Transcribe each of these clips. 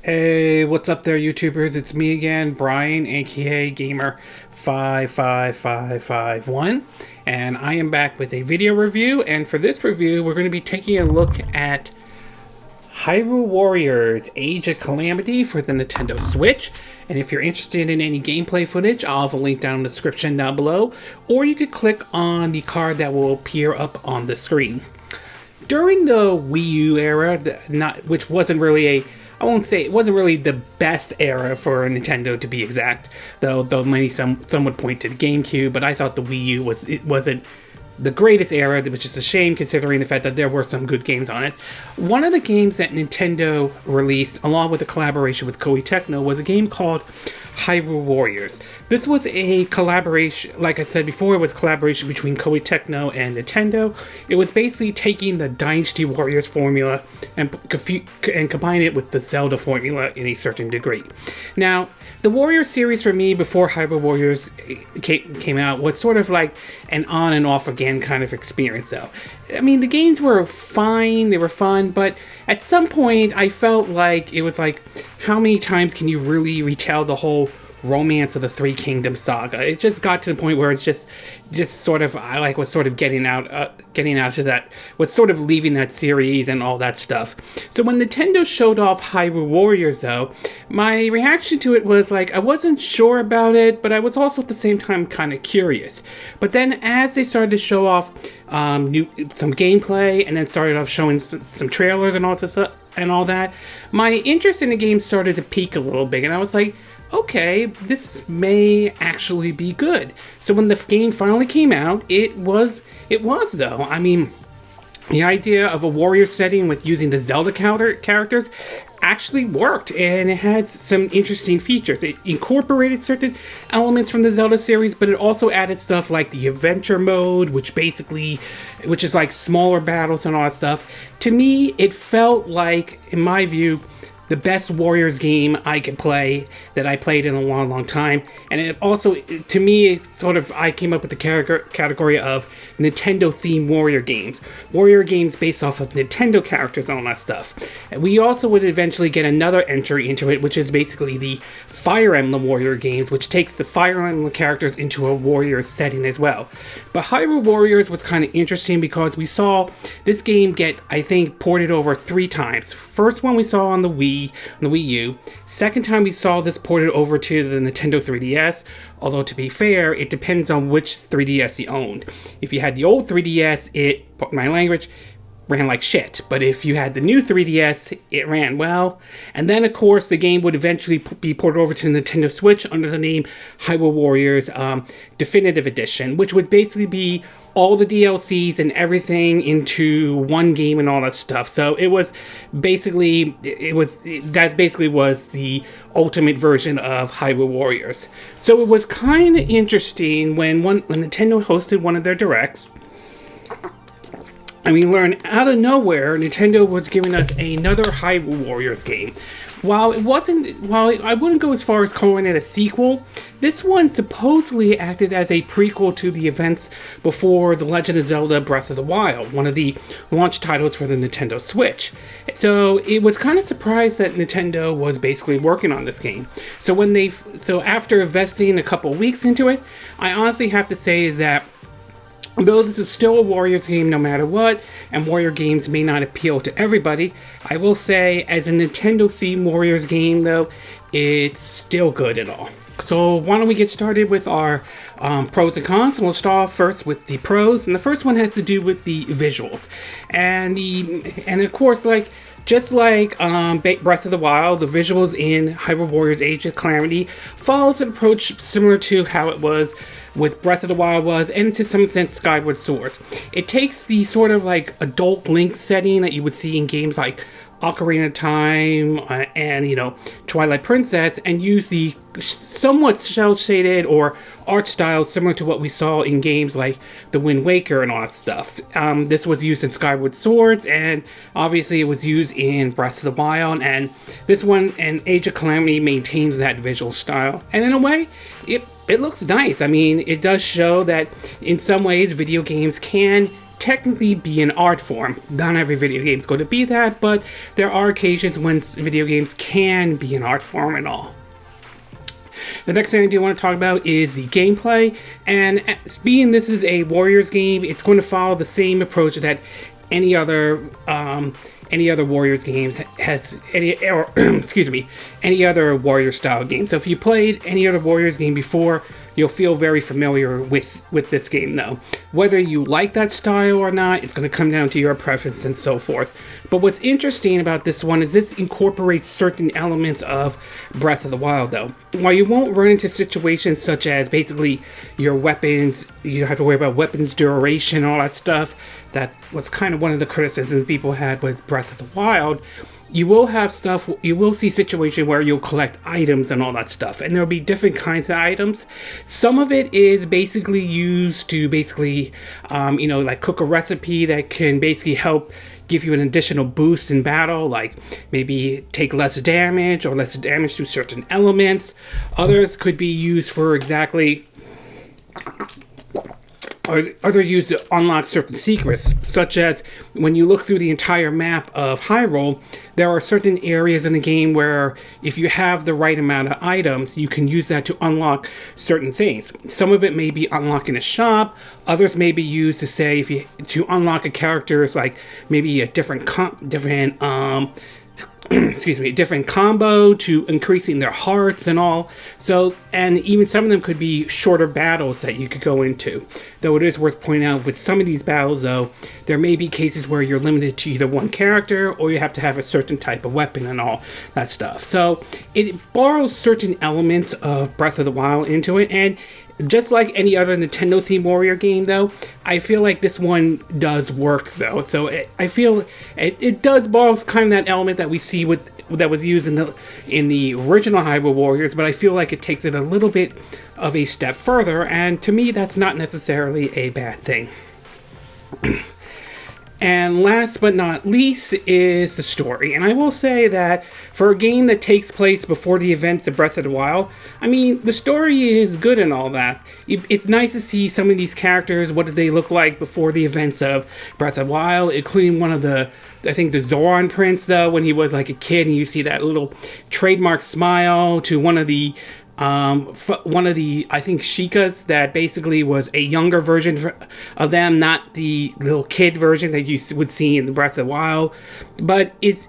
Hey, what's up there, YouTubers? It's me again, Brian, aka Gamer55551, and I am back with a video review. And for this review, we're going to be taking a look at Hyrule Warriors: Age of Calamity for the Nintendo Switch. And if you're interested in any gameplay footage, I'll have a link down in the description down below, or you could click on the card that will appear up on the screen. During the Wii U era, which wasn't really I won't say it wasn't really the best era for Nintendo, to be exact, though some would point to the GameCube, but I thought the Wii U wasn't the greatest era, which is a shame considering the fact that there were some good games on it. One of the games that Nintendo released, along with a collaboration with Koei Tecmo, was a game called Hyrule Warriors. This was a collaboration, like I said before, it was a collaboration between Koei Tecmo and Nintendo. It was basically taking the Dynasty Warriors formula and combining it with the Zelda formula in a certain degree. Now, the Warriors series for me before Hyrule Warriors came out was sort of like an on and off again kind of experience though. I mean, the games were fine, they were fun, but at some point I felt like it was like, how many times can you really retell the whole Romance of the Three Kingdoms saga? It just got to the point where it's just sort of, I was sort of getting out to that, was sort of leaving that series and all that stuff. So when Nintendo showed off Hyrule Warriors though, my reaction to it was like, I wasn't sure about it, but I was also at the same time kind of curious. But then as they started to show off some gameplay, and then started off showing some trailers and all that, my interest in the game started to peak a little bit, and I was like, okay, this may actually be good. So when the game finally came out, it was though. I mean, the idea of a warrior setting with using the Zelda characters actually worked, and it had some interesting features. It incorporated certain elements from the Zelda series, but it also added stuff like the adventure mode, which is like smaller battles and all that stuff. To me, it felt like, in my view, the best Warriors game I could play that I played in a long, long time. And it also, to me, I came up with the category of Nintendo-themed Warrior games. Warrior games based off of Nintendo characters and all that stuff. And we also would eventually get another entry into it, which is basically the Fire Emblem Warrior games, which takes the Fire Emblem characters into a Warrior setting as well. But Hyrule Warriors was kind of interesting because we saw this game get, I think, ported over 3 times. First one we saw on the Wii U. Second time we saw this ported over to the Nintendo 3DS, although to be fair, it depends on which 3DS you owned. If you had the old 3DS, pardon my language, ran like shit. But if you had the new 3DS, it ran well. And then, of course, the game would eventually be ported over to the Nintendo Switch under the name Hyrule Warriors Definitive Edition, which would basically be all the DLCs and everything into one game and all that stuff. So that basically was the ultimate version of Hyrule Warriors. So it was kind of interesting when Nintendo hosted one of their directs, and we learned out of nowhere Nintendo was giving us another Hyrule Warriors game. While I wouldn't go as far as calling it a sequel, this one supposedly acted as a prequel to the events before The Legend of Zelda Breath of the Wild, one of the launch titles for the Nintendo Switch. So it was kind of surprised that Nintendo was basically working on this game. So after investing a couple weeks into it, I honestly have to say is that though this is still a Warriors game no matter what, and Warrior games may not appeal to everybody, I will say, as a Nintendo-themed Warriors game though, it's still good and all. So why don't we get started with our pros and cons, and we'll start off first with the pros, and the first one has to do with the visuals. And of course, just like Breath of the Wild, the visuals in Hyrule Warriors: Age of Calamity follows an approach similar to how it was with Breath of the Wild and to some extent Skyward Sword. It takes the sort of like adult Link setting that you would see in games like Ocarina of Time and Twilight Princess, and use the somewhat cel-shaded or art style similar to what we saw in games like The Wind Waker and all that stuff. This was used in Skyward Swords, and obviously it was used in Breath of the Wild, and this one, and Age of Calamity, maintains that visual style. And in a way, it looks nice. I mean, it does show that in some ways video games can technically be an art form. Not every video game is going to be that, but there are occasions when video games can be an art form and all. The next thing I do want to talk about is the gameplay, and being this is a Warriors game, it's going to follow the same approach that any other Warriors games has, any other Warrior style game. So if you played any other Warriors game before, you'll feel very familiar with this game though. Whether you like that style or not, it's going to come down to your preference and so forth. But what's interesting about this one is this incorporates certain elements of Breath of the Wild though. While you won't run into situations such as basically your weapons, you don't have to worry about weapons duration and all that stuff. That's what's kind of one of the criticisms people had with Breath of the Wild. You will see situations where you'll collect items and all that stuff, and there'll be different kinds of items. Some of it is basically used to like cook a recipe that can basically help give you an additional boost in battle, like maybe take less damage or less damage to certain elements. Others could be used for other used to unlock certain secrets, such as when you look through the entire map of Hyrule, there are certain areas in the game where if you have the right amount of items, you can use that to unlock certain things. Some of it may be unlocking a shop, others may be used to unlock a character's like maybe a different combo to increasing their hearts and all. So, and even some of them could be shorter battles that you could go into. Though it is worth pointing out with some of these battles though, there may be cases where you're limited to either one character or you have to have a certain type of weapon and all that stuff. So it borrows certain elements of Breath of the Wild into it, and just like any other Nintendo themed Warrior game though, I feel like this one does work though. So I feel it does borrow kind of that element that we see that was used in the original Hyrule Warriors, but I feel like it takes it a little bit of a step further, and to me that's not necessarily a bad thing. And last but not least is the story. And I will say that for a game that takes place before the events of Breath of the Wild, I mean, the story is good and all that. It's nice to see some of these characters, what did they look like before the events of Breath of the Wild, including I think the Zoran Prince, though, when he was like a kid, and you see that little trademark smile to one of the I think Sheikahs that basically was a younger version of them, not the little kid version that you would see in the Breath of the Wild. But it's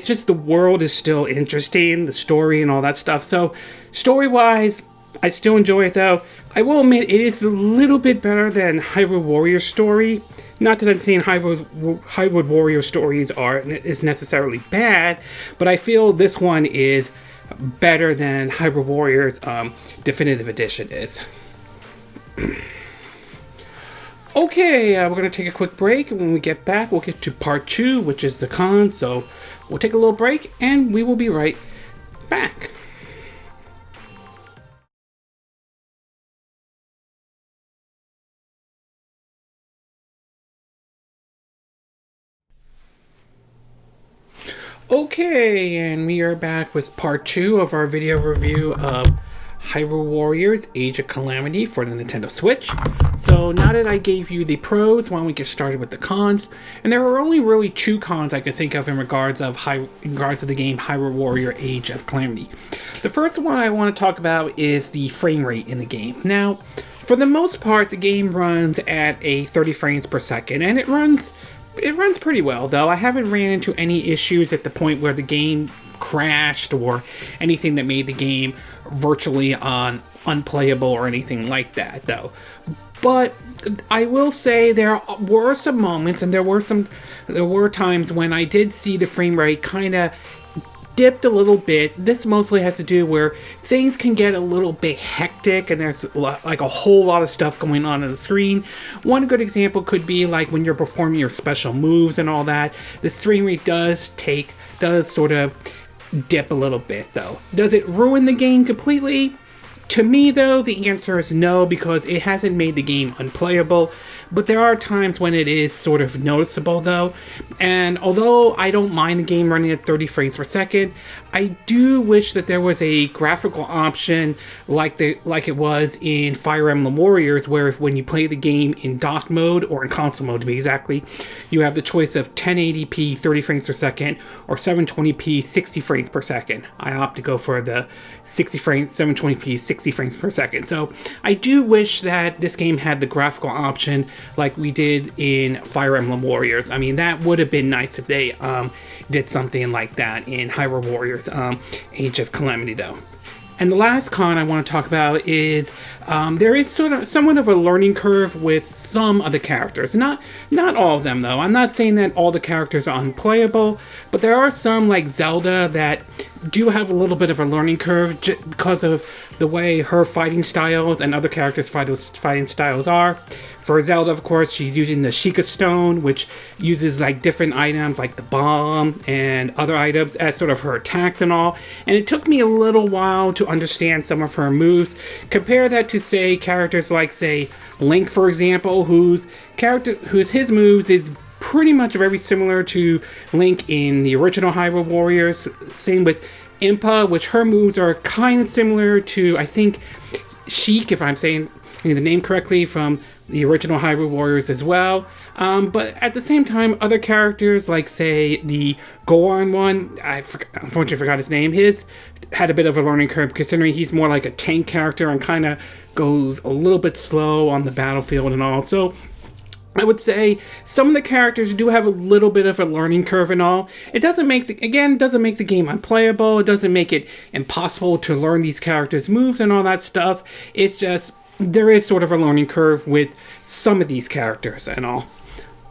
just the world is still interesting, the story and all that stuff. So story-wise, I still enjoy it though. I will admit it is a little bit better than Hyrule Warriors story. Not that I'm saying Hyrule Warrior stories is necessarily bad, but I feel this one is better than Hyrule Warriors Definitive Edition is. Okay, we're going to take a quick break, and when we get back, we'll get to part 2, which is the cons. So we'll take a little break, and we will be right back. Okay, and we are back with part 2 of our video review of Hyrule Warriors Age of Calamity for the Nintendo Switch. So now that I gave you the pros, why don't we get started with the cons? And there are only really 2 cons I could think of in regards to the game Hyrule Warrior Age of Calamity. The first one I want to talk about is the frame rate in the game. Now, for the most part, the game runs at a 30 frames per second, and it runs pretty well, though. I haven't ran into any issues at the point where the game crashed or anything that made the game virtually unplayable or anything like that, though. But I will say there were some moments, and there were times when I did see the frame rate kind of dipped a little bit. This mostly has to do where things can get a little bit hectic and there's like a whole lot of stuff going on the screen. One good example could be like when you're performing your special moves and all that. The frame rate does sort of dip a little bit though. Does it ruin the game completely? To me though, the answer is no, because it hasn't made the game unplayable. but there are times when it is sort of noticeable though. And although I don't mind the game running at 30 frames per second, I do wish that there was a graphical option like it was in Fire Emblem Warriors, where when you play the game in dock mode, or in console mode to be exactly, you have the choice of 1080p 30 frames per second or 720p 60 frames per second. I opt to go for the 60 frames 720p 60 frames per second. So I do wish that this game had the graphical option like we did in Fire Emblem Warriors. I mean, that would have been nice if they did something like that in Hyrule Warriors Age of Calamity though. And the last con I want to talk about is there is somewhat of a learning curve with some of the characters. Not all of them though. I'm not saying that all the characters are unplayable, but there are some like Zelda that do have a little bit of a learning curve because of the way her fighting styles and other characters' fighting styles are. For Zelda, of course, she's using the Sheikah Stone, which uses like different items like the bomb and other items as sort of her attacks and all. And it took me a little while to understand some of her moves. Compare that to, say, characters like, say, Link, for example, whose his moves is pretty much very similar to Link in the original Hyrule Warriors. Same with Impa, which her moves are kind of similar to, I think, Sheik, if I'm saying the name correctly, from the original Hyrule Warriors as well. But at the same time, other characters like, say, the Goron one, unfortunately forgot his name, his had a bit of a learning curve considering he's more like a tank character and kind of goes a little bit slow on the battlefield and all. So I would say some of the characters do have a little bit of a learning curve and all. It doesn't make the game unplayable. It doesn't make it impossible to learn these characters' moves and all that stuff. It's just there is sort of a learning curve with some of these characters and all.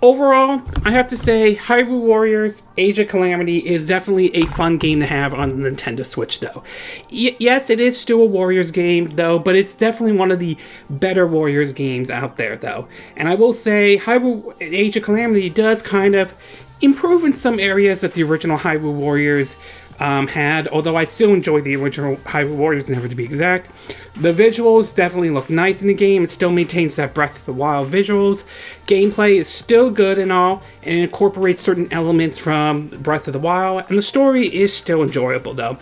Overall, I have to say Hyrule Warriors Age of Calamity is definitely a fun game to have on the Nintendo Switch though. Yes, it is still a Warriors game though, but it's definitely one of the better Warriors games out there though. And I will say Hyrule Age of Calamity does kind of improve in some areas that the original Hyrule Warriors had, although I still enjoy the original Hyrule Warriors, never to be exact. The visuals definitely look nice in the game. It still maintains that Breath of the Wild visuals. Gameplay is still good and all, and it incorporates certain elements from Breath of the Wild, and the story is still enjoyable though.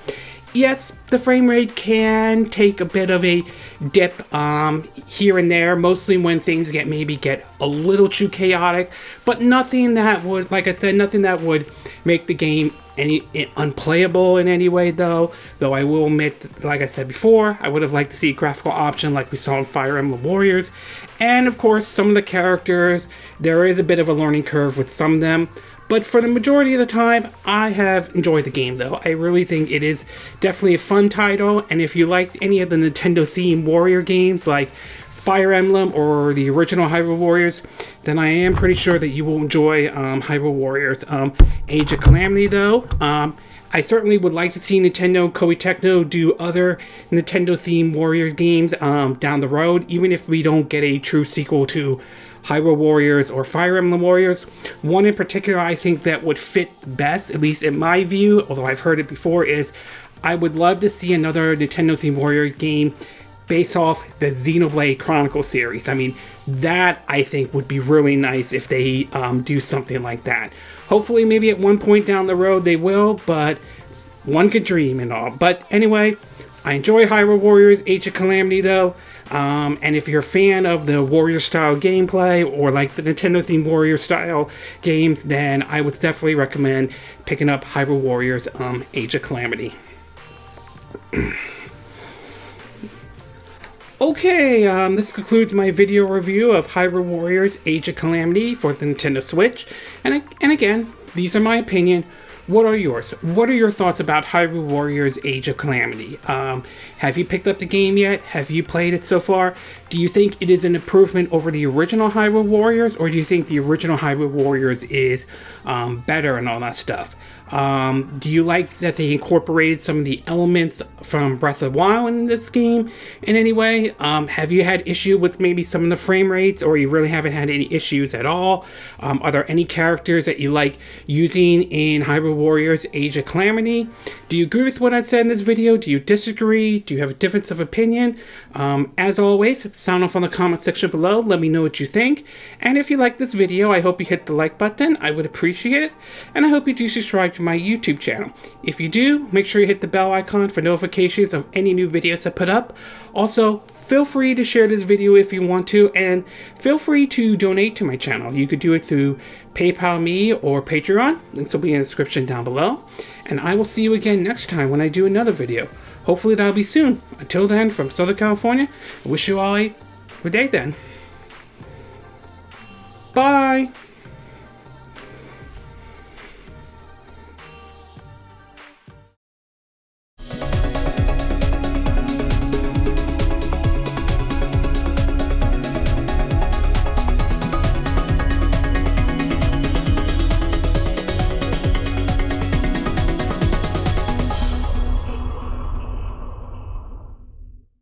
Yes, the frame rate can take a bit of a dip here and there, mostly when things get a little too chaotic, but nothing that would, like I said, nothing that would make the game unplayable in any way though. Though I will admit, like I said before, I would have liked to see a graphical option like we saw in Fire Emblem Warriors. And of course, some of the characters, there is a bit of a learning curve with some of them. But for the majority of the time, I have enjoyed the game though. I really think it is definitely a fun title, and if you liked any of the Nintendo-themed Warrior games like Fire Emblem or the original Hyrule Warriors, then I am pretty sure that you will enjoy Hyrule Warriors Age of Calamity though. I certainly would like to see Nintendo Koei Tecmo do other Nintendo-themed Warrior games down the road, even if we don't get a true sequel to Hyrule Warriors or Fire Emblem Warriors. One in particular I think that would fit best, at least in my view, although I've heard it before, is I would love to see another Nintendo-themed Warrior game based off the Xenoblade Chronicles series. I mean, that I think would be really nice if they do something like that. Hopefully, maybe at one point down the road they will, but one could dream and all. But anyway, I enjoy Hyrule Warriors Age of Calamity though. And if you're a fan of the Warrior style gameplay or like the Nintendo themed Warrior style games, then I would definitely recommend picking up Hyrule Warriors Age of Calamity. Okay, this concludes my video review of Hyrule Warriors Age of Calamity for the Nintendo Switch. And again, these are my opinion. What are yours? What are your thoughts about Hyrule Warriors Age of Calamity? Have you picked up the game yet? Have you played it so far? Do you think it is an improvement over the original Hyrule Warriors? Or do you think the original Hyrule Warriors is better and all that stuff? Do you like that they incorporated some of the elements from Breath of the Wild in this game in any way? Have you had issue with maybe some of the frame rates, or you really haven't had any issues at all? Are there any characters that you like using in Hyrule Warriors Age of Calamity? Do you agree with what I said in this video? Do you disagree? Do you have a difference of opinion? As always, sound off on the comment section below. Let me know what you think. And if you like this video, I hope you hit the like button. I would appreciate it. And I hope you do subscribe to my YouTube channel. If you do, make sure you hit the bell icon for notifications of any new videos I put up. Also, feel free to share this video if you want to, and feel free to donate to my channel. You could do it through PayPal Me or Patreon. Links will be in the description down below. And I will see you again next time when I do another video. Hopefully that'll be soon. Until then, from Southern California, I wish you all a good day then. Bye!